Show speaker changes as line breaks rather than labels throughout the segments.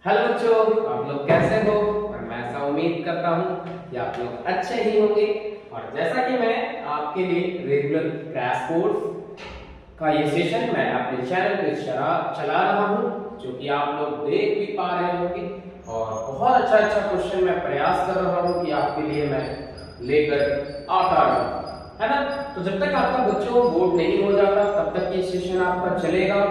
Hello बच्चों, आप लोग कैसे हो? और मैं ऐसा उम्मीद करता हूँ कि आप लोग अच्छे ही होंगे। और जैसा कि मैं आपके लिए रेगुलर क्रैश कोर्स का ये सेशन मैं अपने चैनल पे चला रहा हूँ, जो कि आप लोग देख भी पा रहे होंगे। और बहुत अच्छा अच्छा क्वेश्चन मैं प्रयास कर रहा हूँ कि आपके लिए मैं लेकर आता रहूँ, है ना। तो जब तक आपका बच्चों बोर्ड नहीं हो जाता तब तक ये सेशन आपका चलेगा।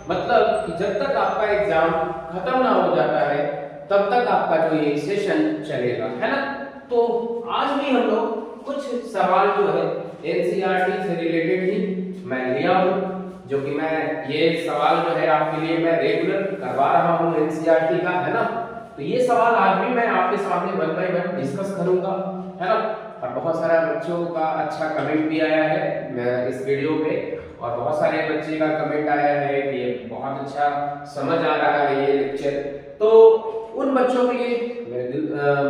मतलब कि जब तक आपका एग्जाम खत्म ना हो जाता है तब तक आपका जो ये सेशन चलेगा, है ना। तो आज भी हम लोग कुछ सवाल जो है एनसीईआरटी से रिलेटेड ही मैं लिया हूँ, जो कि मैं ये सवाल जो है आपके लिए मैं रेगुलर करवा रहा हूँ एनसीईआरटी का, है ना। तो ये सवाल आज भी मैं आपके सामने वन बाय वन डिस्कस करूंगा, है ना। और बहुत सारे बच्चों का अच्छा कमेंट भी आया है मैं इस वीडियो पे, और बहुत सारे बच्चे का कमेंट आया है कि ये बहुत अच्छा समझ आ रहा है ये लेक्चर। तो उन बच्चों के लिए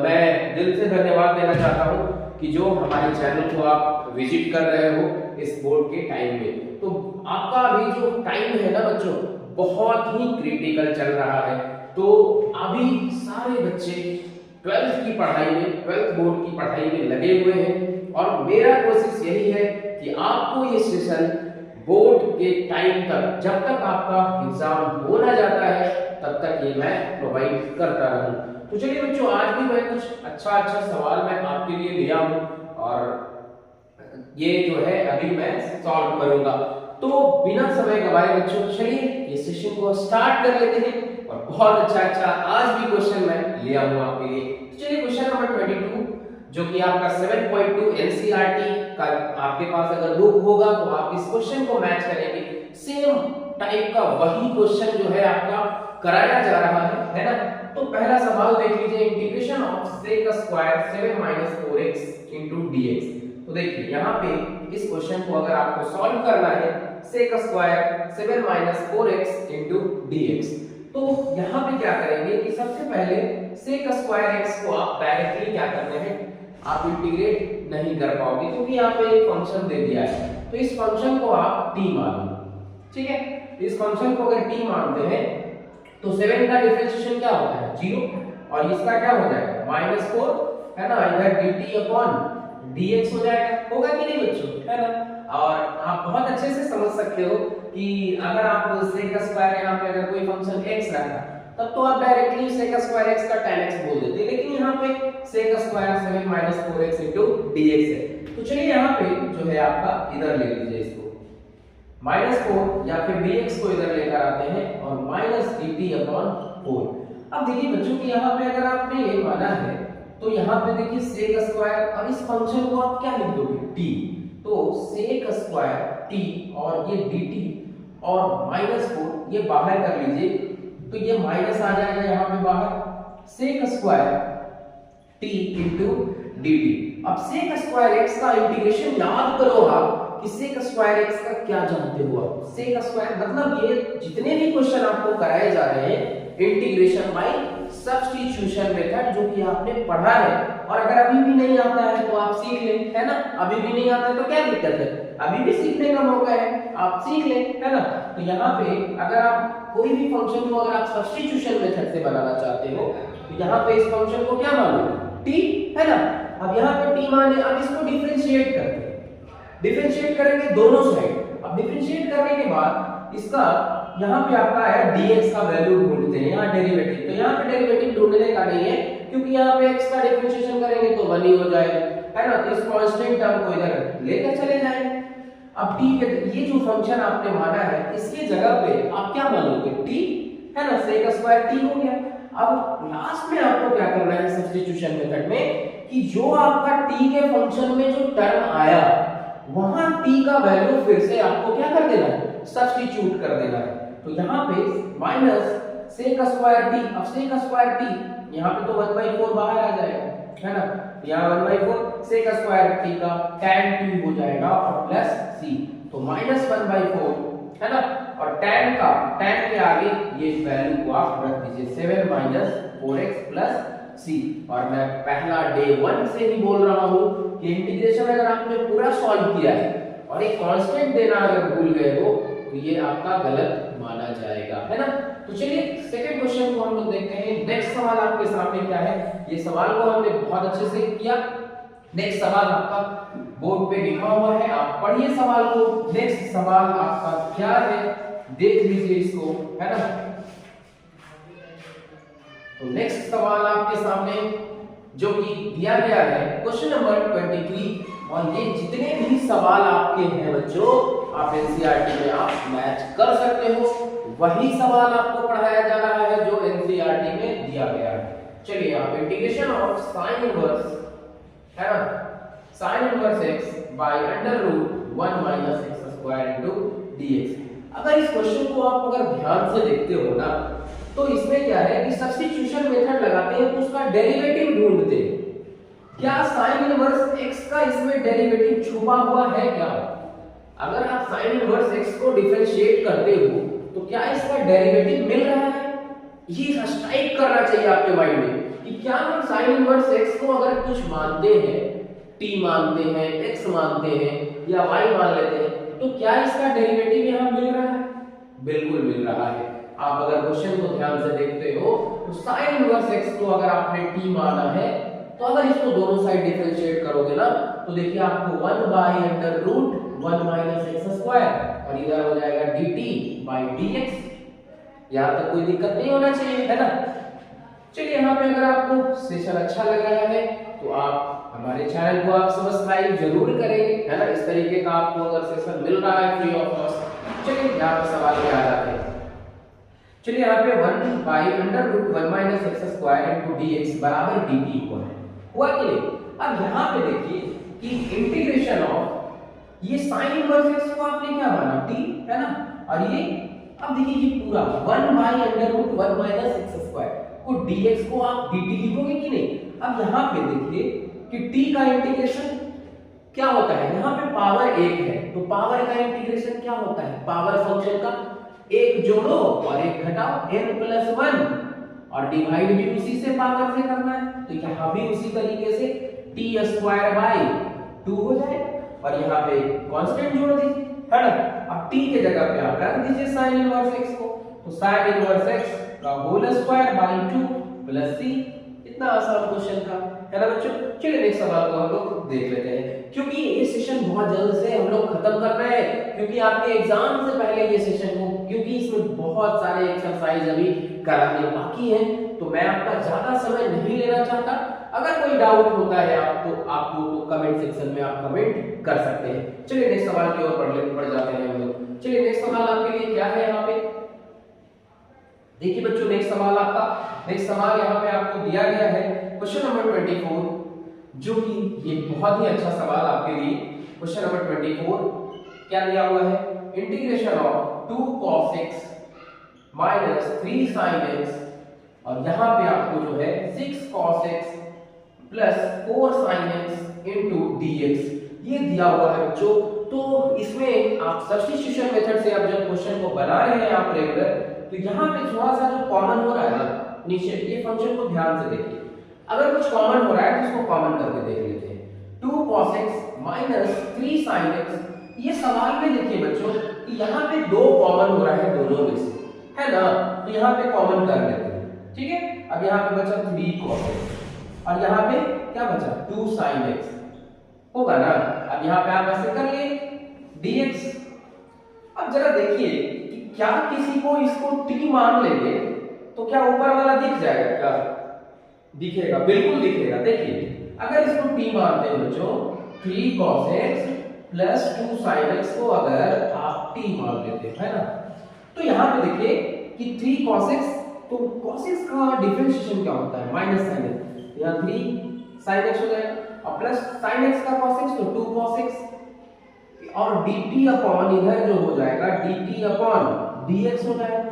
मैं दिल से धन्यवाद देना चाहता हूँ कि जो हमारे चैनल को आप विजिट कर रहे हो इस बोर्ड के टाइम में। तो आपका अभी जो टाइम है ना बच्चों, बहुत ही क्रिटिकल चल रहा है। तो अभी सारे बच्चे 12th की पढ़ाई में, 12th बोर्ड की पढ़ाई में लगे हुए हैं। और मेरा कोशिश यही है कि आपको ये सेशन बोर्ड के टाइम तक, जब तक आपका एग्जाम हो ना जाता है तब तक ये मैं प्रोवाइड करता रहूं। तो चलिए बच्चों, आज भी मैं कुछ अच्छा सवाल मैं आपके लिए लिया हूं और ये जो है अभी मैं सॉल्व करूंगा। तो बिना समय गवाए बच्चों चलिए ये सेशन को स्टार्ट कर लेते हैं। और बहुत अच्छा आज भी क्वेश्चन मैं लिया हूं आपके लिए। तो चलिए क्वेश्चन नंबर 22, जो कि आपका 7.2 एनसीईआरटी का आपके पास अगर बुक होगा तो आप इस क्वेश्चन को मैच करेंगे। सेम टाइप का वही क्वेश्चन जो है आपका कराया जा रहा है ना। तो पहला सवाल देख लीजिए, integration of sec square 7 4x dx। तो देखिए यहाँ पे इस क्वेश्चन को अगर आपको सॉल्व करना है sec स्क्वायर 7 4x dx, तो यहाँ पे क्या करेंगे कि सबसे पहले sec स्क्वायर x को आप डायरेक्टली क्या करते हैं, आप इंटीग्रेट नहीं कर पाओगे क्योंकि यहाँ पे एक फंक्शन दे दिया है। तो इस फंक्शन को आप t मान लो, ठीक है। इस फंक्शन को अगर t मानते हैं तो 7 का डिफरेंशिएशन क्या होता है 0, और इसका क्या हो जाएगा -4, है ना। इधर dt अपॉन dx हो जाएगा, होगा कि नहीं बच्चों, है ना। और आप बहुत अच्छे से समझ सकते हो कि अगर आप sec स्क्वायर यहाँ पे अगर कोई फंक्शन x रखा तब तो आप डायरेक्टली sec स्क्वायर x का tan x बोल देते, लेकिन यहाँ पे sec स्क्वायर 7 4x dx है। तो चलिए यहाँ पे जो है आपका इधर ले लीजिए इसको -4, या फिर dx को इधर लेकर आते हैं और -dt अपॉन 4। अब देखिए बच्चों कि यहाँ पे अगर आपने ये माना है तो यहाँ पे देखिए sec स्क्वायर और इस फंक्शन को आप क्या लिख दोगे t। तो sec स्क्वायर t और ये dt और -4 ये बाहर कर लीजिए, तो ये माइनस आ जाएगा यहाँ पे बाहर, sec स्क्वायर t dt। अब sec स्क्वायर x का इंटीग्रेशन याद करो आप कि sec स्क्वायर x का क्या जानते हो आप, sec स्क्वायर मतलब ये जितने भी क्वेश्चन आपको कराए जा रहे हैं इंटीग्रेशन बाय सब्स्टिट्यूशन मेथड, जो कि आपने पढ़ा है। और अगर अभी भी नहीं आता है तो आप सीख लें, है ना। अभी भी नहीं आता है तो क्या दिक्कत है, अभी भी सीखने का मौका है, आप सीख लें, है ना। तो यहाँ पे अगर आप कोई भी फंक्शन को अगर आप सब्स्टिट्यूशन मेथड से बनाना चाहते हो तो यहाँ पे इस फंक्शन को क्या मानो t, है ना। अब यहाँ पे t माने, अब इसको डिफरेंशिएट करते हैं, डिफरेंशिएट करेंगे दोनों साइड। अब डिफरेंशिएट करने के बाद इसका यहाँ पे आपका आया dx का वैल्यू ढूंढते हैं, यहाँ डेरिवेटिव। तो यहाँ पे डेरिवेटिव ढूंढने का नहीं है क्योंकि यहाँ पे x का डिफरेंशिएशन करेंगे तो 1 ही हो जाएगा, है ना। तो इस कांस्टेंट टर्म को इधर लेकर चले जाएंगे। अब t के ये जो फंक्शन आपने माना है इसके जगह पे आप क्या मानोगे t, है ना। sec स्क्वायर t हो गया। अब लास्ट में आपको क्या करना है सब्स्टिट्यूशन मेथड में कि जो आपका t के फंक्शन में जो टर्म आया वहां t का वैल्यू फिर से आपको क्या कर देना है, सब्स्टिट्यूट कर देना है। तो यहाँ पे माइनस sec स्क्वायर t, अब sec स्क्वायर t यहाँ पे तो 1/4 बाहर आ जाएगा, है ना। यहाँ 1/4 sec स्क्वायर t का tan t हो जाएगा और प्लस c, तो -1/4, है ना। और tan के आगे ये वैल्यू को आप रख दीजिए 7 4x प्लस c। और मैं पहला डे 1 से ही बोल रहा हूँ कि इंटीग्रेशन अगर आपने पूरा सॉल्व किया है और एक कांस्टेंट देना अगर भूल गए हो तो ये आपका गलत माना जाएगा, है ना। तो चलिए सेकंड क्वेश्चन को हम लोग देखते हैं। नेक्स्ट सवाल आपके सामने क्या है, ये सवाल को हमने बहुत अच्छे से किया। नेक्स्ट सवाल आपका बोर्ड पे लिखा हुआ है, आप पढ़िए सवाल को। नेक्स्ट सवाल आपका क्या है देख लीजिए इसको, है ना। तो नेक्स्ट सवाल आपके सामने जो कि दिया गया है क्वेश्चन नंबर 23, और ये जितने भी सवाल आपके हैं बच्चों, आप एनसीईआरटी में आप मैच कर सकते हो, वही सवाल आपको पढ़ाया जा रहा है जो एनसीईआरटी में दिया गया है। चलिए आप इंटीग्रेशन ऑफ साइन इनवर्स, है ना, sine inverse x by under root 1 minus x square into dx। अगर इस क्वेश्चन को आप अगर ध्यान से देखते हो ना, तो इसमें क्या है कि सब्स्टिट्यूशन मेथड लगाते हैं तो उसका डेरिवेटिव ढूंढते हैं। क्या साइन इनवर्स x का इसमें डेरिवेटिव छुपा हुआ है क्या? अगर आप साइन इनवर्स x को डिफरेंशिएट करते हो तो क्या इसका डेरिवेटिव मिल रहा है? ये स्ट्राइक करना चाहिए आपके माइंड में कि क्या हम साइन इनवर्स x को अगर कुछ मानते हैं, t मानते हैं, x मानते हैं या y मान लेते हैं, तो क्या इसका डेरिवेटिव यहां मिल रहा है? बिल्कुल मिल रहा है। आप अगर क्वेश्चन को ध्यान से देखते हो तो साइन इनवर्स x को अगर आपने t माना है, तो अगर इसको दोनों साइड डिफरेंशिएट करोगे ना, तो देखिए आपको 1 by under root 1 minus x square, और इधर हो जाएगा dt बाय dx। यहां तक कोई दिक्कत नहीं होना चाहिए, है ना। चलिए यहाँ पे अगर आपको सेशन अच्छा लग रहा है तो आप हमारे चैनल को आप सब्सक्राइब जरूर करेंगे, है ना। इस तरीके का आपको अगर सेशन मिल रहा है फ्री ऑफ कॉस्ट। चलिए यहाँ पे सवाल पे आ जाते हैं। चलिए यहाँ पे 1 by under root 1 minus x square into dx बराबर dt हुआ कि नहीं। अब यहाँ पे देखिए कि इंटीग्रेशन ऑफ ये साइन इनवर्स x को आपने क्या माना t, है ना, और ये अब देखिए ये पूरा 1 by under root 1 minus x square को dx को आप dt लिखोगे कि नहीं। अब यहाँ पे देखिए कि t का इंटीग्रेशन क्या होता है, यहाँ पे पावर 1 है, तो पावर का इंटीग्रेशन क्या होता है, पावर फंक्शन का एक जोड़ो और एक घटाओ, n प्लस 1, और डिवाइड भी उसी से पावर से करना है, तो यहाँ भी उसी तरीके से t स्क्वायर बाय 2 हो जाए, और यहाँ पे कांस्टेंट जोड़ दीजिए, है ना। अब t के जगह पे आप रख दीजिए साइन इनवर्स x को, तो साइन इनवर्स x का whole square by 2 plus c। इतना आसान क्वेश्चन था, है ना बच्चों। चलिए नेक्स्ट सवाल को हम लोग देख लेते हैं, क्योंकि ये सेशन बहुत जल्द से हम लोग खत्म कर रहे हैं, क्योंकि आपके एग्जाम से पहले ये सेशन को, क्योंकि इसमें बहुत सारे एक्सरसाइज अभी कराने बाकी हैं, तो मैं आपका ज्यादा समय नहीं लेना चाहता। अगर कोई डाउट होता है आपको तो कमेंट सेक्शन में आप कमेंट कर सकते हैं। चलिए नेक्स्ट सवाल की ओर बढ़ जाते हैं हम लोग। चलिए नेक्स्ट सवाल आपके लिए क्या है यहाँ पे, देखिए बच्चों नेक्स्ट सवाल यहाँ पे आपको दिया गया है क्वेश्चन नंबर 24, जो कि ये बहुत ही अच्छा सवाल आपके लिए। क्वेश्चन नंबर 24 क्या दिया हुआ है, integration of 2 cos x minus 3 sin x, और यहाँ पे आपको जो है 6 cos x plus 4 sin x into dx ये दिया हुआ है बच्चों। तो इसमें आप सब्स्टिट्यूशन मेथड से आप जब क्वेश्चन को बना रहे हैं आप रेगुलर, तो यहाँ पे थोड़ा सा जो कॉमन हो रहा है ना नीचे, ये फंक्शन को ध्यान से देखिए। अगर कुछ कॉमन हो रहा है तो इसको कॉमन करके देख लेते हैं। 2 cos x minus 3 sin x, ये सवाल में देखिए बच्चों कि यहाँ पे 2 कॉमन हो रहा है दोनों में से, है ना, तो यहाँ पे कॉमन कर लेते हैं, ठीक है। अब यहाँ पे बचा 3 cos x, और यहाँ पे क्या बचा 2 sin x होगा ना। अब यहाँ पे आप ऐसे कर लिए dx। अब जरा देखिए कि क्या किसी को इसको t मान लेंगे तो क्या ऊपर वाला दिख जाएगा, क्या दिखेगा? बिल्कुल दिखेगा। देखिए अगर इसको t मानते हैं बच्चों, 3 cos x plus 2 sin x को अगर आप t मान लेते हैं, है ना, तो यहाँ पे देखिए कि 3 cos x, तो cos x का डिफरेंशिएशन क्या होता है, माइनस sin x, यहाँ 3 sin x हो जाएगा, और प्लस sin x का cos x तो 2 cos x, और dt अपॉन इधर जो हो जाएगा dt अपॉन dx हो जाएगा।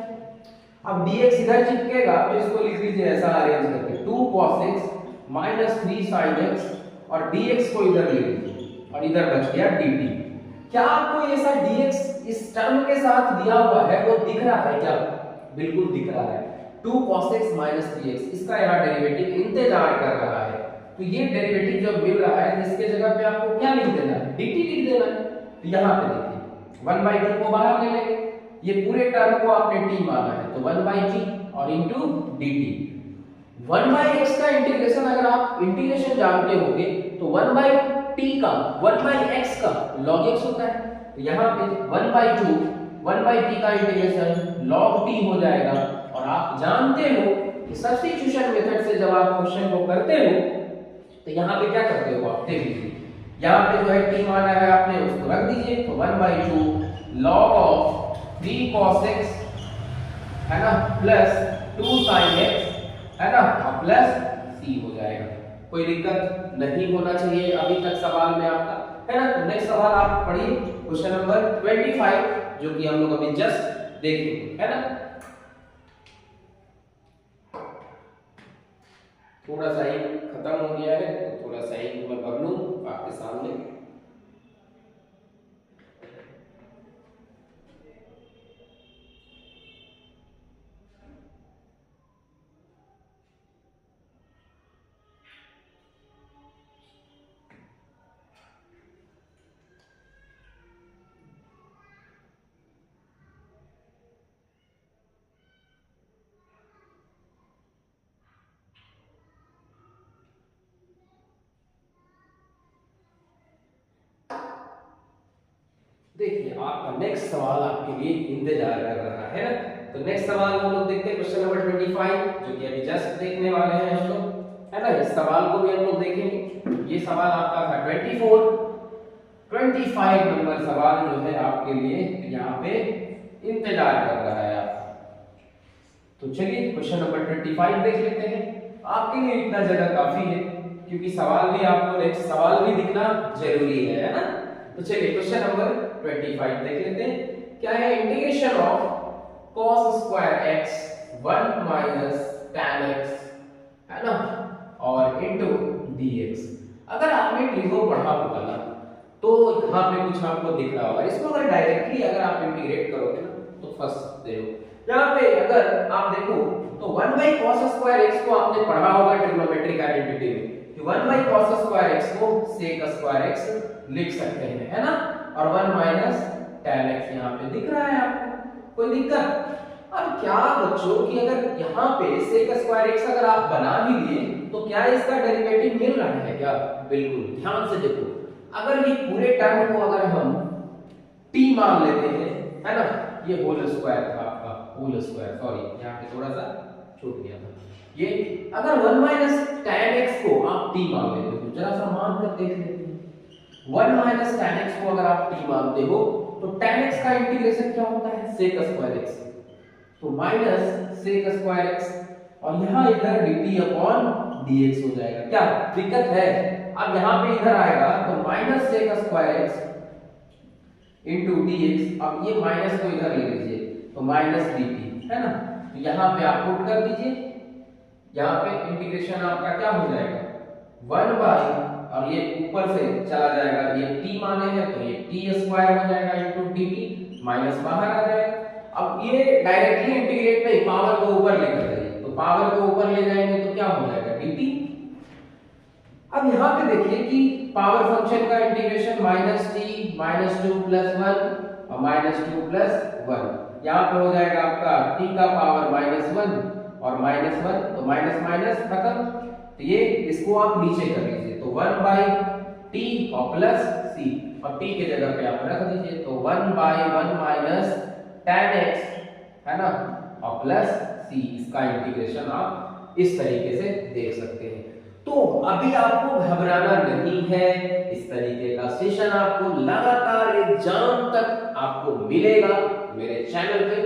अब dx इधर चिपकेगा तो इसको लिख लीजिए ऐसा अरेंज करके, 2 cos x minus 3 sin x, और dx को इधर ले लीजिए, और इधर बच गया dt। क्या आपको ये सा dx इस टर्म के साथ दिया हुआ है वो दिख रहा है क्या? बिल्कुल दिख रहा है। 2 cos x माइनस 3x, इसका यहाँ डेरिवेटिव इंतजार कर रहा है, तो ये डेरिवेटिव जब मिल रहा है इसके जगह पे आपको क्या लिख देना है, dt लिख देना है। तो यहाँ पे देखिए 1/2 को बाहर ले लेंगे, ये पूरे टर्म को आपने टी माना है तो 1/t और इंटू dt। 1/x का इंटीग्रेशन अगर आप इंटीग्रेशन जानते होंगे तो 1/t का 1/x का log x होता है, तो यहाँ पे 1/2 1/t का इंटीग्रेशन log t हो जाएगा। और आप जानते हो कि सब्स्टिट्यूशन मेथड से जब आप क्वेश्चन को करते हो तो यहाँ पे क्या करते हो आप देख लीजिए, यहाँ पे जो है t माना है आपने उसको रख दीजिए, तो 1/2 log of 3 cos x है ना प्लस 2 sin x है ना और प्लस c हो जाएगा। कोई दिक्कत नहीं होना चाहिए अभी तक सवाल में आपका, है ना। तो नेक्स्ट सवाल आप पढ़िए क्वेश्चन नंबर 25 जो कि हम लोग अभी जस्ट देखेंगे, है ना। थोड़ा सा ही खत्म हो गया है तो थोड़ा सा ही मैं भर लूं आपके सामने। देखिए आपका नेक्स्ट सवाल आपके लिए इंतजार कर रहा है ना। तो नेक्स्ट सवाल हम लोग देखते हैं क्वेश्चन नंबर 25 जो कि अभी जस्ट देखने वाले हैं हम लोग, है ना। इस सवाल को भी हम लोग देखेंगे। ये सवाल आपका था 25 नंबर सवाल जो है आपके लिए यहाँ पे इंतजार कर रहा है आपका। तो चलिए क्वेश्चन नंबर 25 देख लेते हैं। आपके लिए इतना जगह काफी है क्योंकि सवाल भी आपको नेक्स्ट सवाल भी दिखना जरूरी है ना। तो चलिए क्वेश्चन नंबर 25 देख लेते हैं। क्या है, integration of cos square x 1 minus tan x है ना और इनटू dx। अगर आपने ट्रिगो पढ़ा होगा ना तो यहाँ पे कुछ आपको दिख रहा होगा। इसको अगर डायरेक्टली अगर आप इंटीग्रेट करोगे ना तो फंस सकते हो। यहाँ पे अगर आप देखो तो 1/cos स्क्वायर x को आपने पढ़ा होगा ट्रिग्नोमेट्रिक आइडेंटिटी में कि 1/cos स्क्वायर x को sec स्क्वायर x लिख सकते हैं, है ना। और 1 माइनस tan x यहाँ पे दिख रहा है आपको, कोई दिक्कत। अब क्या बच्चों कि अगर यहाँ पे sec स्क्वायर x अगर आप बना भी लिए तो क्या इसका डेरिवेटिव मिल रहा है क्या? बिल्कुल, ध्यान से देखो। अगर ये पूरे टर्म को अगर हम t मान लेते हैं, है ना, ये होल स्क्वायर था आपका, होल स्क्वायर, सॉरी यहाँ पे थोड़ा सा छूट गया था। ये अगर 1 माइनस tan x को आप t मान लेते हो, जरा सा मान कर देख लेते हैं। 1 माइनस tan x को अगर आप t मानते हो तो tan x का इंटीग्रेशन क्या होता है, sec स्क्वायर x, तो माइनस sec स्क्वायर x और यहाँ इधर dt अपॉन dx हो जाएगा। क्या दिक्कत है? अब यहाँ पे इधर आएगा तो minus sec square x into dx। अब ये माइनस को इधर ले लीजिए तो माइनस dt, है ना। तो यहाँ पे आप पुट कर दीजिए, यहाँ पे इंटीग्रेशन आपका क्या हो जाएगा 1 बाई, और ये ऊपर से चला जाएगा, ये t माने हैं तो ये t स्क्वायर हो जाएगा इंटू dt, माइनस बाहर आ जाएगा। अब ये डायरेक्टली इंटीग्रेट नहीं, पावर को ऊपर लेकर जाइए, तो पावर को ऊपर ले जाएंगे तो क्या हो जाएगा dt। अब यहाँ पे देखिए कि पावर फंक्शन का integration minus t minus 2 plus 1 और माइनस 2 प्लस 1, यहाँ पे हो जाएगा आपका t का पावर माइनस 1 और माइनस 1, तो माइनस माइनस खत्म। तो ये इसको आप नीचे कर लीजिए, तो 1 बाई टी और प्लस सी, और टी के जगह पे आप रख दीजिए, तो 1 बाई 1 माइनस tan x, है ना, और प्लस सी। इसका इंटीग्रेशन आप इस तरीके से देख सकते हैं। तो अभी आपको घबराना नहीं है, इस तरीके का सेशन आपको लगातार एग्जाम तक आपको मिलेगा मेरे चैनल पे।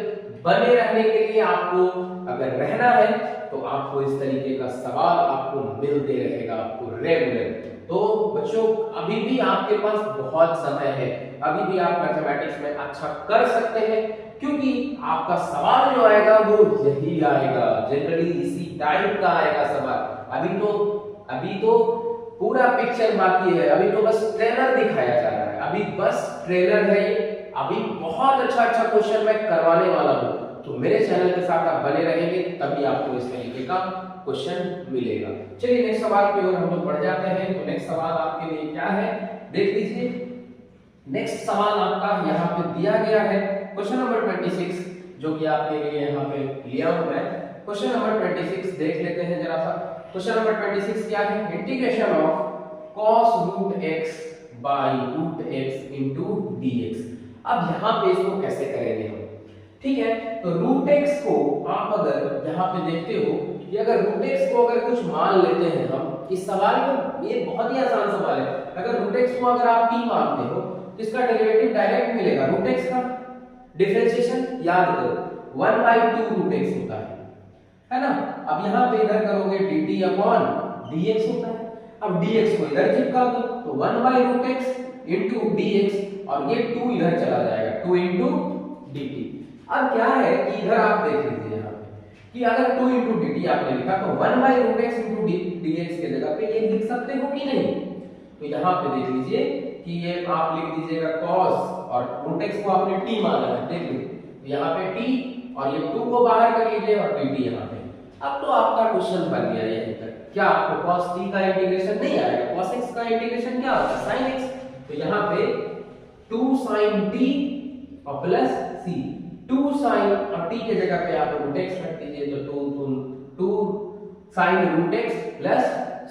बने रहने के लिए आपको अगर रहना है तो आपको इस तरीके का सवाल आपको मिलते रहेगा, आपको रेगुलर। तो बच्चों अभी भी आपके पास बहुत समय है, अभी भी आप मैथमेटिक्स में अच्छा कर सकते हैं, क्योंकि आपका सवाल जो आएगा वो यही आएगा, जनरली इसी टाइप का आएगा सवाल। अभी तो पूरा पिक्चर बाकी है, अभी तो बस ट्रेलर दिखाया जा रहा है, अभी बस ट्रेलर है ये। अभी बहुत अच्छा क्वेश्चन मैं करवाने वाला हूं, तो मेरे चैनल के साथ आप बने रहेंगे तभी आपको इस तरीके का क्वेश्चन मिलेगा। चलिए नेक्स्ट सवाल की ओर हम लोग बढ़ जाते हैं। तो नेक्स्ट सवाल आपके लिए क्या है देख लीजिए। नेक्स्ट सवाल आपका यहाँ पे दिया गया है क्वेश्चन नंबर 26 जो कि आपके लिए यहाँ पे लिया हूं मैं। क्वेश्चन नंबर 26 देख लेते हैं जरा सा। क्वेश्चन नंबर 26 क्या है? Integration of cos root x by root x into dx। अब यहाँ पे इसको कैसे करेंगे हम? ठीक है, तो रूट x को आप अगर यहाँ पे देखते हो कि अगर रूट x को अगर कुछ मान लेते हैं हम, इस सवाल में ये बहुत ही आसान सवाल है। अगर रूट x को अगर आप t मानते हो तो इसका डेरिवेटिव डायरेक्ट मिलेगा। रूट x का डिफरेंशिएशन याद करो 1/2 रूट x होता है ना। अब यहाँ पे इधर करोगे dt अपॉन dx होता है। अब dx को इधर चिपका दो तो 1/√x into dx और ये 2 इधर चला जाएगा 2 into dt। अब क्या है कि इधर आप देख लीजिए यहाँ पे कि अगर 2 into dt आपने लिखा तो 1/√x into dx के जगह पे ये लिख सकते हो कि नहीं? तो यहाँ पे देख लीजिए कि ये आप लिख दीजिएगा cos और √x को आपने t माना है, देख लीजिए तो यहाँ पे t और ये 2 को बाहर कर लीजिए और dt यहाँ पे। अब तो आपका क्वेश्चन बन गया यहीं तक। क्या आपको cos t का इंटीग्रेशन नहीं आएगा? cos x का इंटीग्रेशन क्या होता है? sin x। तो यहाँ पे 2 sin t और प्लस c, 2 sin और t के जगह पे आप रूट x रख दीजिए तो 2 sin root x plus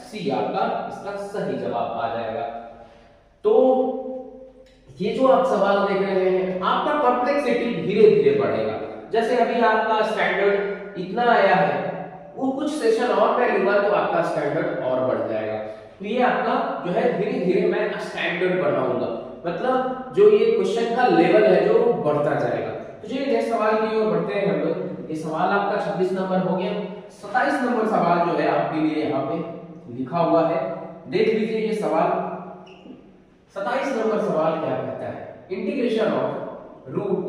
c आपका इसका सही जवाब आ जाएगा। तो ये जो आप सवाल देख रहे हैं आपका कॉम्प्लेक्सिटी धीरे धीरे बढ़ेगा। जैसे अभी आपका स्टैंडर्ड इतना आया है, वो कुछ सेशन और मैं लूंगा तो आपका स्टैंडर्ड और बढ़ जाएगा। तो ये आपका जो है धीरे धीरे मैं स्टैंडर्ड बढ़ाऊंगा, मतलब जो ये क्वेश्चन का लेवल है जो बढ़ता जाएगा। तो चलिए नेक्स्ट सवाल की ओर बढ़ते हैं हम लोग। ये सवाल आपका 26 नंबर हो गया। 27 नंबर सवाल जो है आपके लिए यहाँ पे लिखा हुआ है, देख लीजिए ये सवाल। 27 नंबर सवाल क्या कहता है? Integration of root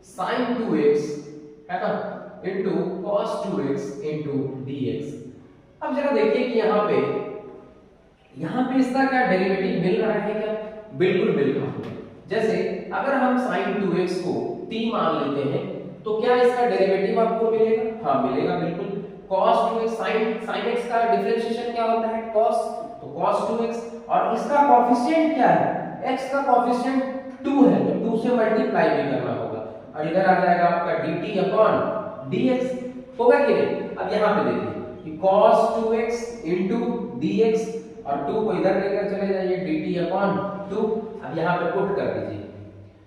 sin 2x है ना into cos 2x into dx। अब जरा देखिए कि यहाँ पे इसका क्या डेरिवेटिव मिल रहा है क्या? बिल्कुल मिल रहा है। जैसे अगर हम sin 2x को t मान लेते हैं तो क्या इसका डेरिवेटिव आपको मिलेगा? हाँ मिलेगा बिल्कुल। cos 2x sin x का डिफरेंशिएशन क्या होता है? cos, तो cos 2x और इसका कोएफिशिएंट क्या है? x का कोएफिशिएंट 2 है तो 2 से मल्टीप्लाई भी करना होगा और इधर आ जाएगा आपका dt अपॉन dx होगा कि नहीं? अब यहाँ पे देखिए कि cos 2x into dx और 2 को इधर लेकर चले जाइए dt अपॉन 2। अब यहाँ पे पुट कर दीजिए,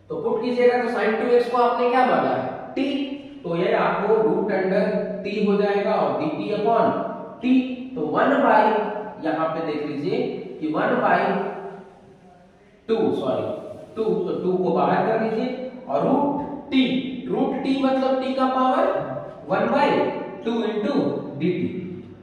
तो पुट कीजिएगा तो sin 2x को आपने क्या माना है? t, तो ये आपको रूट अंडर t हो जाएगा और dt अपॉन t, तो 1 बाई यहाँ पे देख लीजिए कि 1/2 तो 2 को बाहर कर लीजिए और रूट t मतलब t का पावर 1/2 into dt।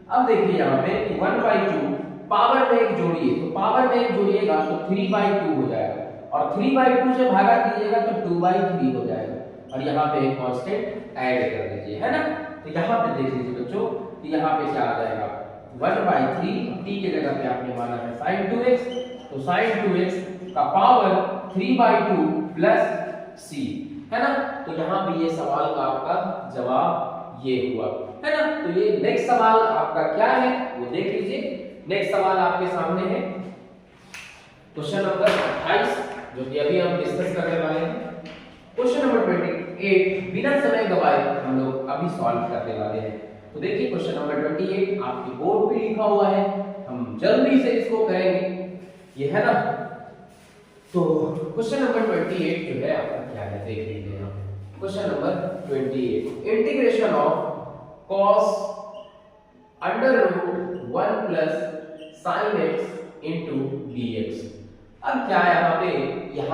अब देखिए यहाँ पे 1/2 पावर में एक जोड़िए, तो पावर में एक जोड़िएगा तो 3/2 हो जाएगा और 3/2 से भागा कीजिएगा तो 2/3 हो जाएगा और यहाँ पे एक कांस्टेंट ऐड कर दीजिए, है ना। तो यहाँ पे देख लीजिए बच्चों कि यहाँ पे क्या आ जाएगा 1/3, t के जगह पे आपने माना है sin 2x, तो sin 2x का पावर 3/2 प्लस c, है ना। तो यहाँ भी ये सवाल का आपका जवाब ये हुआ, है ना। तो ये नेक्स्ट सवाल आपका क्या है वो देख लीजिए। नेक्स्ट सवाल आपके सामने है क्वेश्चन नंबर 28 जो कि अभी हम डिस्कस करने वाले हैं। क्वेश्चन नंबर 28 बिना समय गवाए हम लोग अभी सॉल्व करने वाले हैं। तो देखिए क्वेश्चन नंबर 28 आपके बोर्ड पे लिखा हुआ है, हम जल्दी से इसको करेंगे, ये है ना। तो क्वेश्चन नंबर 28 जो है आपका क्या है देख लीजिए हम। Question number 28 integration of cos under root 1 plus sin x into dx। अब क्या यहाँ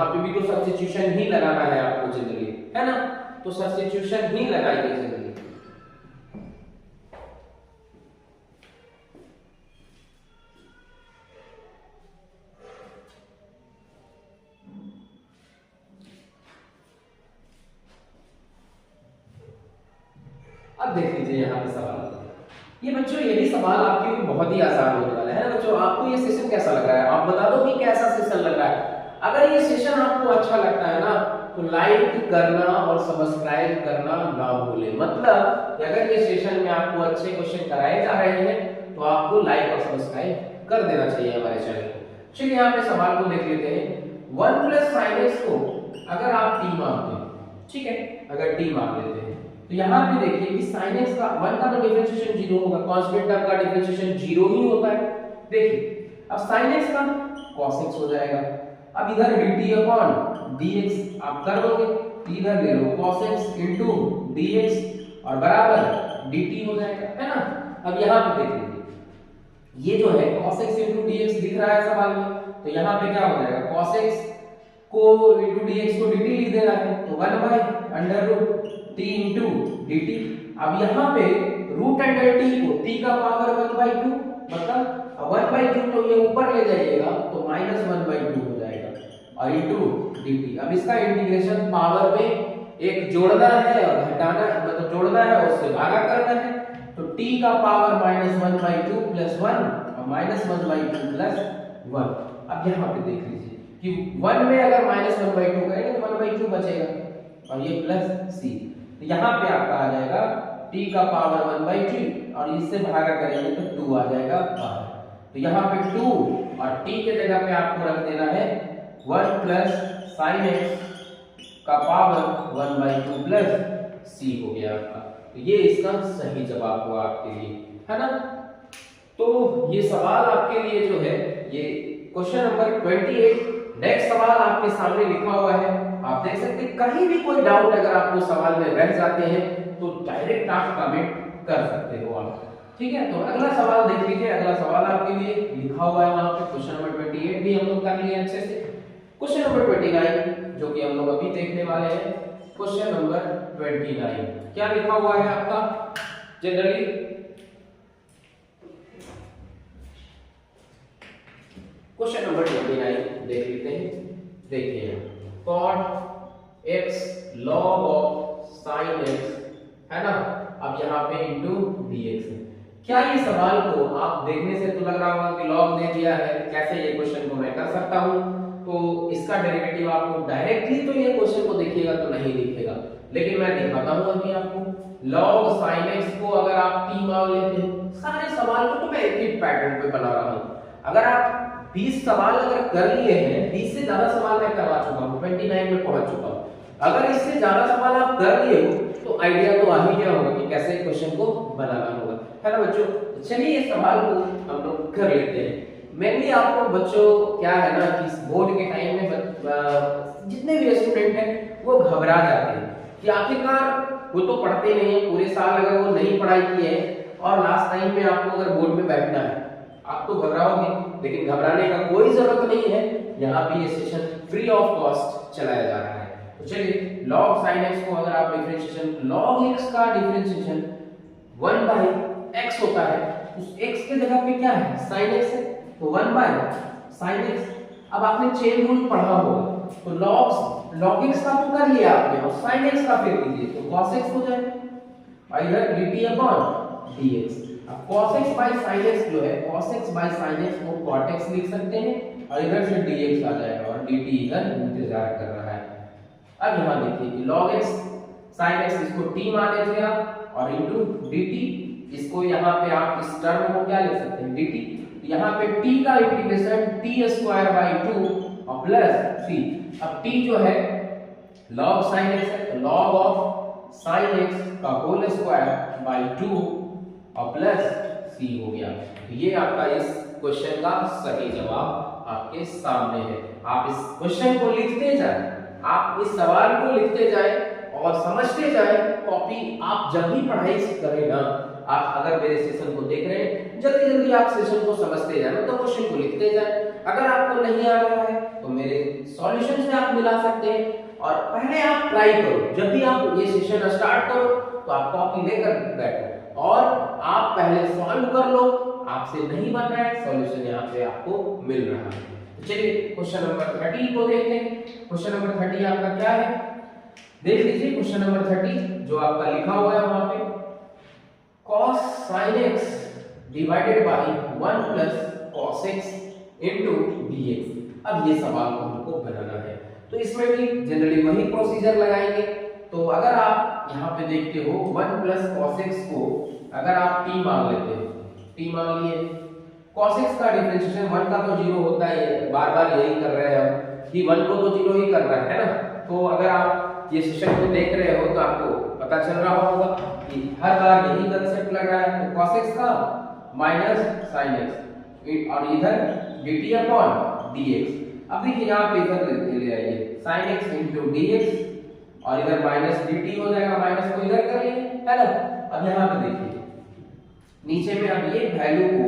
पे भी तो सब्स्टिट्यूशन ही लगाना है आपको जनरली, है ना। तो सब्स्टिट्यूशन ही लगाइए जनरली। अब देख लीजिए यहाँ पे सवाल, ये बच्चों ये भी सवाल आपके लिए बहुत ही आसान होने वाला है ना बच्चों। आपको ये सेशन कैसा लग रहा है? आप बता दो कि कैसा सेशन लग रहा है। अगर ये सेशन आपको अच्छा लगता है ना तो लाइक करना और सब्सक्राइब करना ना भूले। मतलब अगर ये सेशन में आपको अच्छे क्वेश्चन कराए जा रहे हैं तो आपको लाइक और सब्सक्राइब कर देना चाहिए हमारे चैनल को। चलिए यहाँ पे सवाल को देख लेते हैं। 1 प्लस sin x को अगर आप t मानते हैं ठीक है, अगर t मान लेते हैं तो यहाँ पे देखिए कि sin x का 1 का तो डिफरेंशिएशन 0 होगा, कांस्टेंट टर्म का डिफरेंशिएशन 0 ही होता है। देखिए अब sin x का cos x हो जाएगा, अब इधर dt अपॉन dx आप कर लोगे, इधर ले लो cos x into dx और बराबर dt हो जाएगा, है ना। अब यहाँ पे देख लीजिए ये जो है cos x into dx दिख रहा है सवाल में, तो यहाँ पे क्या हो जाएगा cos x को into dx को dt लिख देना है, तो 1 by under root t into dt। अब यहाँ पे रूट अंडर t को t का पावर 1 by 2 मतलब 1 by 2 तो ये ऊपर ले जाइएगा तो माइनस 1 by 2 हो जाएगा और इनटू dt। अब इसका इंटीग्रेशन पावर में एक जोड़ना है और घटाना मतलब जोड़ना है और उससे भागा करना है, तो t का पावर माइनस 1 by 2 प्लस 1 और माइनस 1 by 2 प्लस 1। अब यहाँ पे देख लीजिए कि 1 में अगर माइनस 1 by 2 करेंगे तो 1 by 2 बचेगा और ये प्लस c, तो यहाँ पे आपका आ जाएगा t का पावर 1 by 2 और इससे भागा करेंगे तो 2 आ जाएगा बाहर, तो यहाँ पे 2 और t के जगह पे आपको रख देना है 1 प्लस sin x का पावर 1 by 2 प्लस c हो गया आपका, तो ये इसका सही जवाब हुआ आपके लिए, है ना। तो ये सवाल आपके लिए जो है ये क्वेश्चन नंबर 28। नेक्स्ट सवाल आपके सामने लिखा हुआ है, आप देख सकते हैं कहीं भी कोई डाउट अगर आपको सवाल में रह जाते हैं तो डायरेक्ट आप कमेंट कर सकते हो आप, ठीक है। तो अगला सवाल देख लीजिए, अगला सवाल आपके लिए लिखा हुआ है वहां पे क्वेश्चन नंबर 28 भी हम लोग कर लिए अच्छे से। क्वेश्चन नंबर 29 जो कि हम लोग अभी देखने वाले हैं, क्वेश्चन नंबर 29 क्या लिखा हुआ है आपका जनरली, क्वेश्चन नंबर 29 देख लेते हैं। देखिए cot x log of sin x, है ना। अब यहाँ पे इनटू dx है। क्या ये सवाल को आप देखने से तो लग रहा होगा कि log दे दिया है, कैसे ये क्वेश्चन को मैं कर सकता हूँ, तो इसका डेरिवेटिव आपको डायरेक्टली तो ये क्वेश्चन को देखिएगा तो नहीं दिखेगा, लेकिन मैं दिखाता हूँ अभी आपको। log sin x को अगर आप t मान लेते हैं, सारे सवाल को तो मैं एक ही पैटर्न पे बना रहा हूँ। अगर आप 20 सवाल अगर कर लिए हैं, 20 से ज्यादा सवाल मैं करवा चुका हूँ, 29 में पहुंच चुका हूँ, अगर इससे ज्यादा सवाल आप कर लिए हो तो आइडिया तो आ ही गया होगा कि कैसे क्वेश्चन को बनाना होगा, है ना बच्चों। चलिए इस सवाल को हम लोग कर लेते हैं। मेनली आपको बच्चों क्या है ना कि इस बोर्ड के टाइम में जितने भी स्टूडेंट हैं वो घबरा जाते हैं कि आखिरकार वो तो पढ़ते नहीं है पूरे साल, अगर वो नहीं पढ़ाई की है और लास्ट टाइम में आपको अगर बोर्ड में बैठना है आप तो घबराओगे, लेकिन घबराने का कोई जरूरत नहीं है, यहाँ पे ये सेशन फ्री ऑफ कॉस्ट चलाया जा रहा है। तो चलिए log sin x को अगर आप डिफरेंशिएशन, log x का डिफरेंशिएशन 1 by x होता है, उस x के जगह पे क्या है sin x है, तो 1 by sin x। अब आपने चेन रूल पढ़ा होगा, तो log x का तो कर लिया आपने और sin x का फिर कीजिए तो cos x हो जाएगा और इधर dt अपॉन dx। अब cos x by sin x जो है cos x by sin x को cot x लिख सकते हैं और इधर से dx आ जाएगा और dt इधर इंतजार कर रहा है। अब यहाँ देखिए कि log x sin x इसको t मान लेते हैं आप और इनटू dt, इसको यहाँ पे आप इस टर्म को क्या लिख सकते हैं dt, यहाँ पे t का इंटीग्रेशन t स्क्वायर बाय 2 और प्लस 3। अब t जो है log sin x है, तो log ऑफ sin x का होल स्क्वायर बाय 2 और प्लस c हो गया। तो ये आपका इस क्वेश्चन का सही जवाब आपके सामने है। आप इस क्वेश्चन को लिखते जाएं, आप इस सवाल को लिखते जाएं और समझते जाएं। कॉपी आप जब भी पढ़ाई करें ना, आप अगर मेरे सेशन को देख रहे हैं जल्दी जल्दी आप सेशन को समझते जाएं, मतलब क्वेश्चन को लिखते जाएं। अगर आपको नहीं आ रहा है तो मेरे सॉल्यूशन से आप मिला सकते हैं और पहले आप ट्राई करो। जब भी आप ये सेशन स्टार्ट करो तो आप कॉपी लेकर बैठो और आप पहले सॉल्व कर लो। आपसे नहीं बन रहा है, सॉल्यूशन यहाँ पे आपको मिल रहा है। तो चलिए क्वेश्चन नंबर 30 को देखते हैं। क्वेश्चन नंबर 30 आपका क्या है, देख लीजिए। क्वेश्चन नंबर 30 जो आपका लिखा हुआ है वहां पे cos sin x divided by 1 plus cos x into dx। अब ये सवाल को हमको बनाना है, तो इसमें भी जनरली वही प्रोसीजर लगाएंगे। तो अगर आप यहाँ पे देखते हो 1 प्लस cos x को अगर आप t मान लेते हो, t मान लिए, cos x का डिफरेंशिएशन 1 का तो 0 होता है, बार बार यही कर रहे हैं हम कि 1 को तो 0 ही करना है ना। तो अगर आप ये सेशन को देख रहे हो तो आपको पता चल रहा होगा कि हर बार यही कंसेप्ट लग रहा है। तो cos x का माइनस sin x और इधर dt अपॉन dx। अब देखिए यहाँ पे इधर ले आइए sin x into dx और इधर माइनस dt हो जाएगा, माइनस को इधर कर लिए, है ना। अब यहाँ पे देखिए नीचे में अब ये वैल्यू को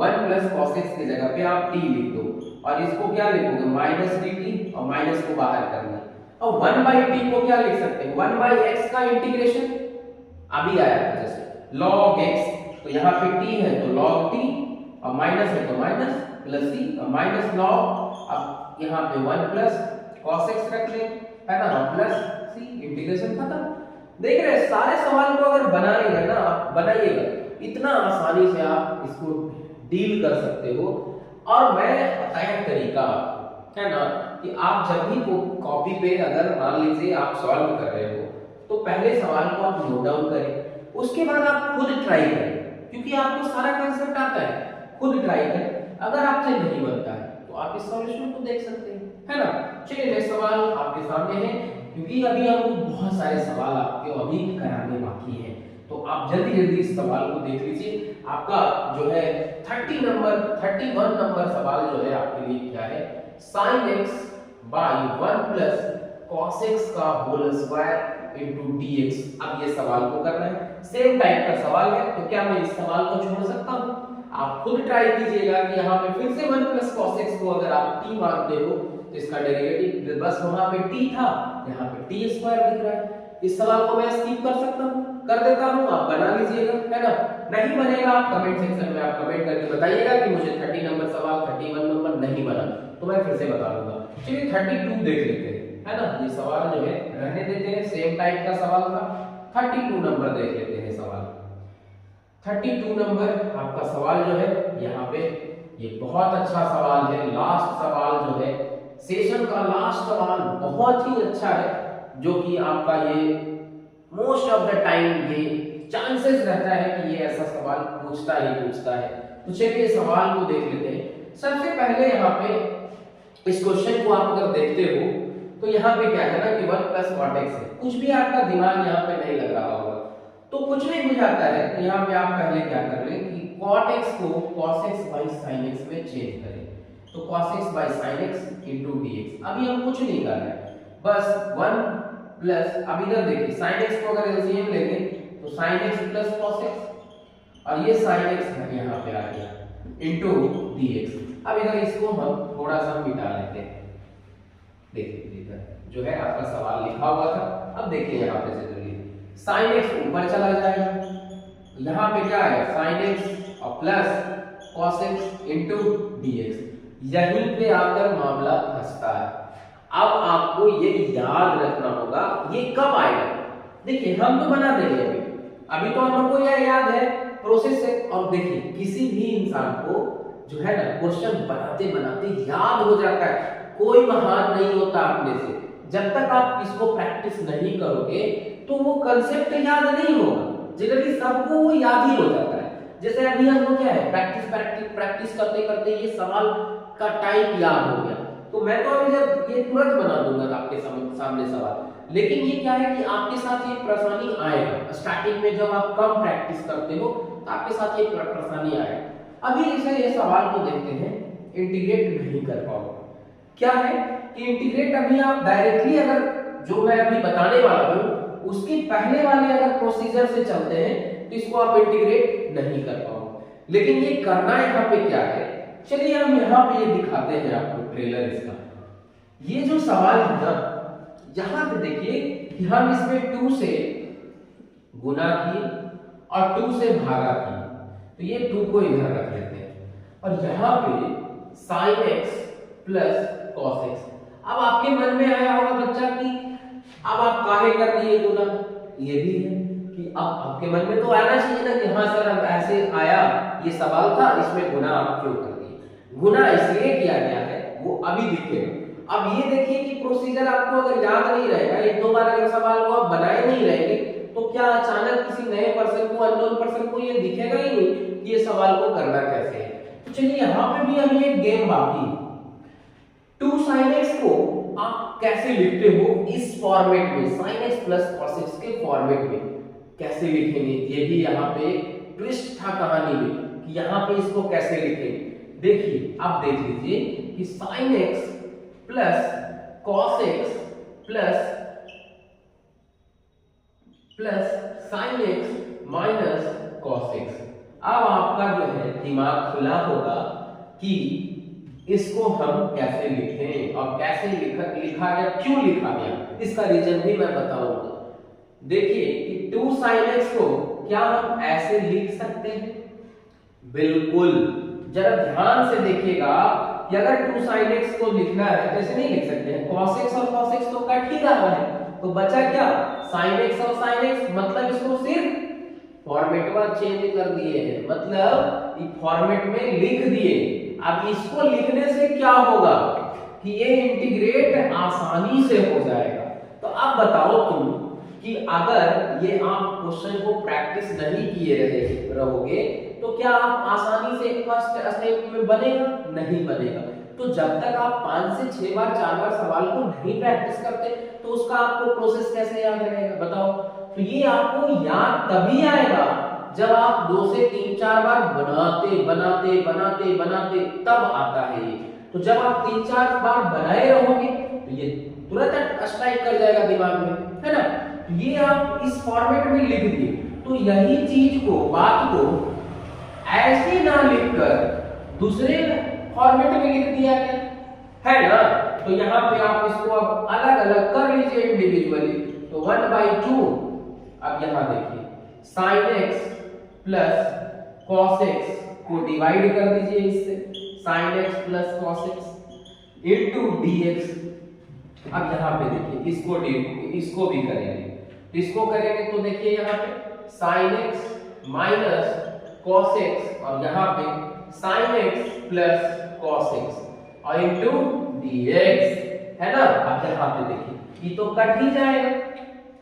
1 प्लस cos x की जगह पे आप t लिख दो और इसको क्या लिखोगे माइनस dt और माइनस को बाहर करना। अब 1 बाई t को क्या लिख सकते हैं 1 बाई x का इंटीग्रेशन अभी आया था जैसे log x, तो यहाँ पे t है तो log t और माइनस है तो माइनस प्लस c और माइनस log, अब यहाँ पे 1 प्लस cos x रख लें, है ना, और प्लस c, इंटीग्रेशन खत्म। देख रहे हैं सारे सवाल को अगर बनाएंगे ना आप, बनाइएगा इतना आसानी से आप इसको डील कर सकते हो। और मैं बताया तरीका है ना कि आप जब भी कॉपी पे अगर मान लीजिए आप सॉल्व कर रहे हो तो पहले सवाल को आप नोट डाउन करें, उसके बाद आप खुद ट्राई करें, क्योंकि आपको सारा कांसेप्ट आता है। खुद ट्राई करें, अगर आपसे नहीं बनता है तो आप इस सॉल्यूशन को देख सकते हैं, है ना। चलिए नेक्स्ट सवाल आपके सामने है, क्योंकि अभी हमको बहुत सारे सवाल आपके अभी कराने बाकी हैं, तो आप जल्दी जल्दी इस सवाल को देख लीजिए। आपका जो है 31 नंबर सवाल जो है आपके लिए क्या है, sin x by 1 plus cos x का होल स्क्वायर इनटू dx। अब ये सवाल को करना है, सेम टाइप का सवाल है, तो क्या मैं इस सवाल को छोड़ सकता हूं? आप खुद ट्राई कीजिएगा कि यहाँ पे फिर से 1 प्लस cos x को अगर आप t मानते हो तो इसका डेरिवेटिव बस वहां पे t था, यहाँ पे t स्क्वायर दिख रहा है। इस सवाल को मैं स्किप कर सकता हूँ, कर देता हूँ, आप बना लीजिएगा, है ना। नहीं बनेगा आप कमेंट सेक्शन में आप कमेंट करके बताइएगा कि मुझे 30 नंबर सवाल 31 नंबर नहीं बना, तो मैं फिर से बता दूंगा। चलिए 32 देख लेते हैं, है ना। ये सवाल जो है रहने देते हैं, सेम टाइप का सवाल था। 32 नंबर देख लेते हैं सवाल। 32 नंबर आपका सवाल जो है यहाँ पे ये बहुत अच्छा सवाल है, लास्ट सवाल जो है सेशन का लास्ट सवाल बहुत ही अच्छा है, जो कि आपका ये मोस्ट ऑफ द टाइम ये चांसेस रहता है कि ये ऐसा सवाल पूछता है। तो चलिए सवाल को देख लेते हैं। सबसे पहले यहाँ पे इस क्वेश्चन को आप अगर देखते हो तो यहाँ पे क्या है ना कि 1 प्लस cot x है, कुछ भी आपका दिमाग यहाँ पे नहीं लग रहा होगा तो कुछ भी हो जाता है, तो यहाँ पे आप पहले क्या कर लें कि cot x को cos x by sin x में चेंज करें, तो cos x by sin x into dx। अभी हम कुछ नहीं कर रहे हैं, बस 1 प्लस, अब इधर देखिए sin x को अगर एलसीएम लेंगे तो sin x plus cos x और ये sin x यहाँ पे आ गया into dx। अब इधर इसको हम थोड़ा सा मिटा लेते हैं। देखिए इधर जो है आपका सवाल लिखा हुआ था, अब देखिए यहाँ पे से जल्दी sin x ऊपर चला जाएगा, यहाँ पे क्या है sin x और plus cos x into dx। यहीं पे आकर मामला फंसता है। अब आपको ये याद रखना होगा ये कब आएगा। देखिए हम तो बना देंगे अभी तो हमको यह याद है प्रोसेस है। और देखिए किसी भी इंसान को जो है ना क्वेश्चन बनाते बनाते याद हो जाता है, कोई महान नहीं होता अपने से। जब तक आप इसको प्रैक्टिस नहीं करोगे तो वो कंसेप्ट याद नहीं होगा, जनरली सबको वो याद ही हो जाता है। जैसे अभी हमको क्या है प्रैक्टिस करते करते ये सवाल का टाइप याद हो गया, तो मैं तो अभी जब ये तुरंत बना दूंगा आपके सामने सवाल। लेकिन ये क्या है कि आपके साथ ये परेशानी आएगा स्टार्टिंग में, जब आप कम प्रैक्टिस करते हो तो आपके साथ ये परेशानी आएगा। अभी इसे ये सवाल को देखते हैं, इंटीग्रेट नहीं कर पाओगे। क्या है कि इंटीग्रेट अभी आप डायरेक्टली अगर जो मैं अभी बताने वाला हूं उसके पहले वाले अगर प्रोसीजर से चलते हैं तो इसको आप इंटीग्रेट नहीं कर पाओगे। लेकिन ये करना यहाँ पे क्या है, चलिए हम यहाँ पे ये दिखाते हैं आपको ट्रेलर इसका। ये जो सवाल है ना यहाँ पे देखिए कि हम इसमें 2 से गुना किए और 2 से भागा किए, तो ये 2 को इधर रख लेते हैं और यहाँ पे sin x plus cos x। अब आपके मन में आया होगा बच्चा कि अब आप काहे कर दिए गुना, ये भी है कि अब आपके मन में तो आना चाहिए ना कि हाँ सर अब ऐसे आया ये सवाल था इसमें गुना आप क्यों कर दिए। गुना इसलिए किया गया है वो अभी दिखेगा। अब ये देखिए कि प्रोसीजर आपको अगर याद नहीं रहेगा, 1-2 बार अगर सवाल को आप बनाए नहीं रहेंगे तो क्या अचानक किसी नए पर्सन को अननोन पर्सन को ये दिखेगा ही नहीं कि ये सवाल को करना कैसे है। तो चलिए यहाँ पे भी अभी एक गेम बाकी 2 sin x को आप कैसे लिखते हो इस फॉर्मेट में, sin x plus cos x के फॉर्मेट में कैसे लिखेंगे, ये भी यहाँ पे ट्विस्ट था कहानी में कि यहाँ पे इसको कैसे लिखेंगे। देखिए आप देख लीजिए कि sin x plus cos x plus sin x minus cos x। अब आपका जो है दिमाग खुला होगा कि इसको हम कैसे लिखें और कैसे लिखा गया, क्यों लिखा गया, इसका रीजन भी मैं बताऊंगा। देखिए कि 2 sin x को क्या हम ऐसे लिख सकते हैं? बिल्कुल, जरा ध्यान से देखिएगा कि अगर 2 sin x को लिखना है तो ऐसे नहीं लिख सकते हैं, cos x और cos x तो कट ही रहा है, तो बचा क्या sin x और sin x, मतलब इसको सिर्फ फॉर्मेट में चेंज कर दिए हैं, मतलब इस फॉर्मेट में लिख दिए। अब इसको लिखने से क्या होगा कि ये इंटीग्रेट आसानी से हो जाएगा। तो अब बताओ तुम कि अगर ये आप क्वेश्चन को प्रैक्टिस नहीं किए रहोगे तो क्या आप आसानी से फर्स्ट स्टेप में बनेगा? नहीं बनेगा। तो जब तक आप 5 से 6 बार 4 बार सवाल को नहीं प्रैक्टिस करते तो उसका आपको प्रोसेस कैसे याद रहेगा बताओ? तो ये आपको याद तभी आएगा जब आप 2 से 3 4 बार बनाते तब आता है ये। तो जब आप 3 4 बार बनाए रहोगे तो ये तुरंत स्ट्राइक कर जाएगा दिमाग में, है ना? तो ये आप इस फॉर्मेट में लिख दिए, तो यही चीज को, बात को ऐसे ना लिखकर दूसरे फॉर्मेट में लिख दिया गया, है ना? तो यहाँ पे आप इसको अब अलग अलग कर लीजिए इंडिविजुअली। तो 1/2, अब यहाँ देखिए sin x plus cos x को डिवाइड कर दीजिए इससे, sin x plus cos x into dx। अब यहाँ पे देखिए इसको भी करेंगे, तो इसको करेंगे तो देखिए यहाँ पे sin x minus cos x और यहाँ पे sin x plus cos x और इनटू dx, है ना? अब यहाँ पे देखिए ये तो कट ही जाएगा,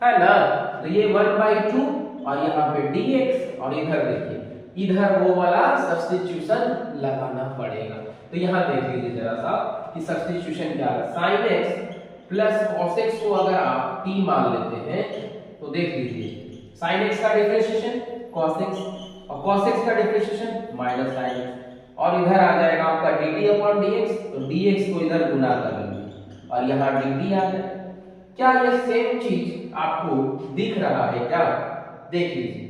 है ना? तो ये 1/2 और यहाँ पे dx और इधर देखिए इधर वो वाला सब्स्टिट्यूशन लगाना पड़ेगा। तो यहाँ देख लीजिए जरा सा कि सब्स्टिट्यूशन क्या है। sin x plus cos x को अगर आप t मान लेते हैं तो देख लीजिए sin x का डिफरेंशिएशन cos x और cos x का डिफरेंशिएशन माइनस sin x और इधर आ जाएगा आपका dt/dx, तो dx को इधर गुना कर लेंगे और यहाँ dt आ जाएगा। क्या ये सेम चीज आपको दिख रहा है क्या? देख लीजिए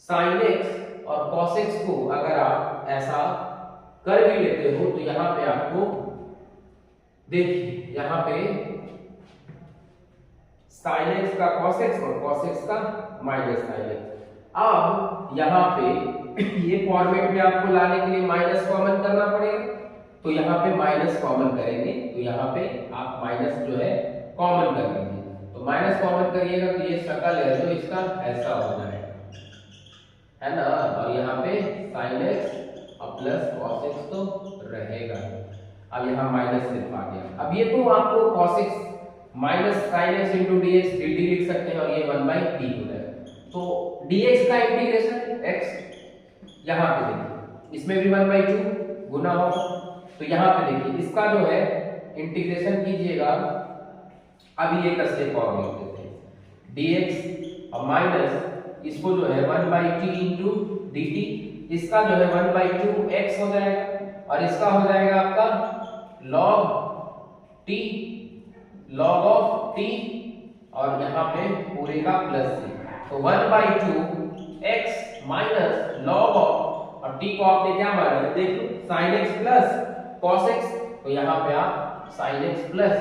sin x और cos x को अगर आप ऐसा कर भी लेते हो तो यहाँ पे आपको देखिए यहाँ पे sin x का cos x और cos x का माइनस sin x। अब यहाँ पे ये फॉर्मेट में आपको लाने के लिए माइनस कॉमन करना पड़ेगा, तो यहाँ पे माइनस कॉमन करेंगे, तो यहाँ पे आप माइनस जो है कॉमन कर लीजिए, तो माइनस कॉमन करिएगा तो ये शक्ल है जो इसका ऐसा हो जाएगा, है ना? और यहाँ पे sin x और प्लस cos x तो रहेगा। अब यहाँ माइनस सिर्फ आ गया। अब ये तो आपको cos x minus sin x into dx dt लिख सकते हैं और ये 1/t हो जाएगा। तो dx का इंटीग्रेशन x यहाँ पे देखिए इसमें भी 1/2 गुना होगा, तो यहाँ पे देखिए इसका जो है इंटीग्रेशन कीजिएगा। अब ये कैसे फॉर्म लिखते हैं dx और माइनस इसको जो है 1/t इंटू dt, इसका जो है 1/2 x हो जाएगा और इसका हो जाएगा आपका log ऑफ t और यहाँ पे पूरे का प्लस c, तो 1/2 x माइनस log ऑफ, और t को आपने क्या माना है देखो sin x plus cos x, तो यहाँ पे आप sin x plus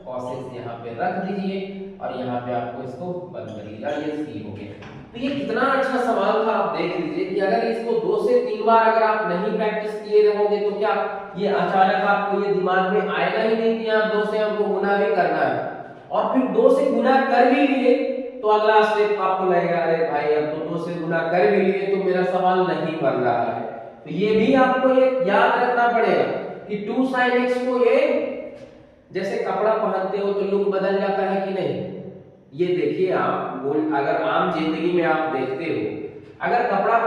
cos x यहाँ पे रख दीजिए और यहाँ पे आपको इसको बंद करिएगा, ये c हो गया। तो ये कितना अच्छा सवाल था, आप देख लीजिए कि अगर इसको 2 से 3 बार अगर आप नहीं प्रैक्टिस किए रहोगे तो क्या ये अचानक आपको ये दिमाग में आएगा ही नहीं कि यहाँ 2 से हमको गुना भी करना है, और फिर 2 से गुना कर भी लिए तो अगला स्टेप आपको लगेगा अरे भाई अब तो 2 से गुना कर भी लिए तो मेरा सवाल नहीं बन रहा है। तो ये भी आपको एक याद रखना पड़ेगा कि 2 sin x को ये जैसे कपड़ा पहनते हो तो लुक बदल जाता है कि नहीं, ये देखिए आप अगर आम जिंदगी में आप देखते हो अगर कपड़ा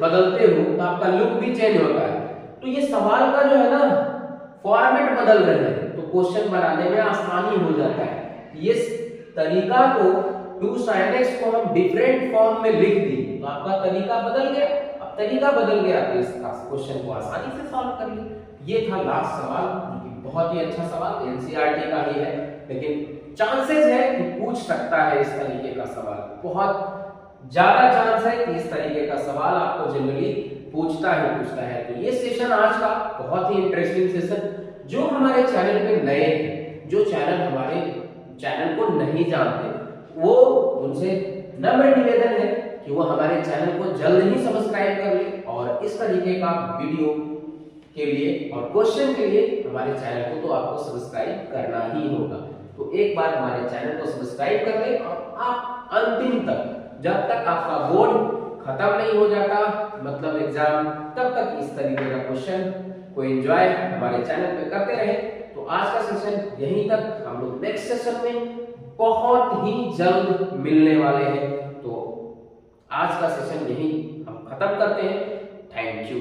बदलते हो तो आपका लुक भी चेंज होता है। तो ये सवाल का जो है ना फॉर्मेट बदल रहे हैं, तो क्वेश्चन बनाने में आसानी हो जाता है। ये तरीका को टू साइन एक्स को हम डिफरेंट फॉर्म में लिख दी तो आपका तरीका बदल गया। अब तरीका बदल गया तो इस क्वेश्चन को आसानी से सॉल्व कर लिया। ये था लास्ट सवाल, जो कि बहुत ही अच्छा सवाल एनसीईआरटी का ही है, लेकिन चांसेस है कि पूछ सकता है इस तरीके का सवाल। बहुत ज्यादा चांस है कि इस तरीके का सवाल आपको जनरली पूछता है। तो ये सेशन आज का बहुत ही इंटरेस्टिंग सेशन, जो हमारे चैनल पे नए हैं, जो हमारे चैनल को नहीं जानते, वो उनसे नम्र निवेदन है कि वो हमारे चैनल को जल्द ही सब्सक्राइब कर ले और इस तरीके का वीडियो के लिए और क्वेश्चन के लिए हमारे चैनल को तो आपको सब्सक्राइब करना ही होगा। तो एक बार हमारे चैनल को सब्सक्राइब कर ले और आप अंतिम तक, जब तक आपका बोर्ड खत्म नहीं हो जाता, मतलब एग्जाम, तब तक इस तरीके का क्वेश्चन को एंजॉय हमारे चैनल पे करते रहे। तो आज का सेशन यहीं तक, हम लोग नेक्स्ट सेशन में बहुत ही जल्द मिलने वाले हैं। तो आज का सेशन यहीं हम खत्म करते हैं। Thank you.